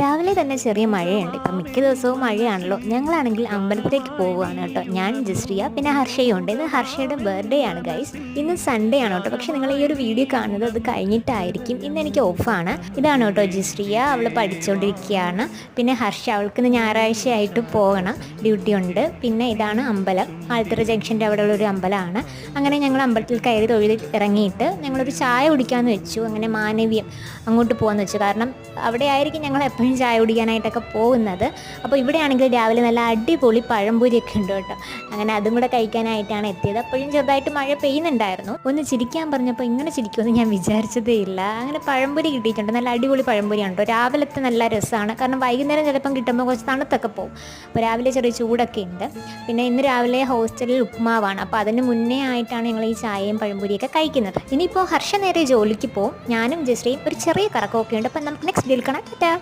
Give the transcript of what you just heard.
രാവിലെ തന്നെ ചെറിയ മഴയുണ്ട്. ഇപ്പം മിക്ക ദിവസവും മഴയാണല്ലോ. ഞങ്ങളാണെങ്കിൽ അമ്പലത്തിലേക്ക് പോവുകയാണ് കേട്ടോ. ഞാൻ ജസ്രിയ പിന്നെ ഹർഷയും ഉണ്ട്. ഇന്ന് ഹർഷയുടെ ബർത്ത്ഡേ ആണ് ഗൈസ്. ഇന്ന് സൺഡേ ആണ് കേട്ടോ. പക്ഷേ നിങ്ങൾ ഈ ഒരു വീഡിയോ കാണുന്നത് അത് കഴിഞ്ഞിട്ടായിരിക്കും. ഇന്ന് എനിക്ക് ഓഫാണ്. ഇതാണ് കേട്ടോ ജസ്രിയ, അവൾ പഠിച്ചുകൊണ്ടിരിക്കുകയാണ്. പിന്നെ ഹർഷ, അവൾക്കിന്ന് ഞായറാഴ്ചയായിട്ട് പോകണം, ഡ്യൂട്ടി ഉണ്ട്. പിന്നെ ഇതാണ് അമ്പലം, ആൽത്തറ ജംഗ്ഷൻ്റെ അവിടെയുള്ള ഒരു അമ്പലമാണ്. അങ്ങനെ ഞങ്ങൾ അമ്പലത്തിൽ കയറി തൊഴുതി ഇറങ്ങിയിട്ട് ഞങ്ങളൊരു ചായ കുടിക്കാമെന്ന് വെച്ചു. അങ്ങനെ മാനവീയം അങ്ങോട്ട് പോകാമെന്ന് വെച്ചു. കാരണം അവിടെ ആയിരിക്കും ഞങ്ങൾ എപ്പോഴും ചായ കുടിക്കാനായിട്ടൊക്കെ പോകുന്നത്. അപ്പോൾ ഇവിടെയാണെങ്കിൽ രാവിലെ നല്ല അടിപൊളി പഴംപൊരിയൊക്കെ ഉണ്ട് കേട്ടോ. അങ്ങനെ അതും കൂടെ കഴിക്കാനായിട്ടാണ് എത്തിയത്. അപ്പോഴും ചെറുതായിട്ട് മഴ പെയ്യുന്നുണ്ടായിരുന്നു. ഒന്ന് ചിരിക്കാൻ പറഞ്ഞപ്പോൾ ഇങ്ങനെ ചിരിക്കുമെന്ന് ഞാൻ വിചാരിച്ചതേ ഇല്ല. അങ്ങനെ പഴംപൊരി കിട്ടിയിട്ടുണ്ട്. നല്ല അടിപൊളി പഴംപൊരിയാണ് കേട്ടോ. രാവിലത്തെ നല്ല രസമാണ്. കാരണം വൈകുന്നേരം ചിലപ്പം കിട്ടുമ്പോൾ കുറച്ച് തണുത്തൊക്കെ പോകും. അപ്പോൾ രാവിലെ ചെറിയ ചൂടൊക്കെ ഉണ്ട്. പിന്നെ ഇന്ന് രാവിലെ ഹോസ്റ്റലിൽ ഉപ്മാവാണ്. അപ്പോൾ അതിന് മുന്നേ ആയിട്ടാണ് ഞങ്ങൾ ഈ ചായയും പഴംപൊരിയൊക്കെ കഴിക്കുന്നത്. ഇനിയിപ്പോൾ ഹർഷ നേരെ ജോലിക്ക് പോകും. ഞാനും ജസ്റ്റിയും ഒരു ചെറിയ കറക്കമൊക്കെ ഉണ്ട്. അപ്പം നമുക്ക് നെക്സ്റ്റ് ഡീൽ കാണാം.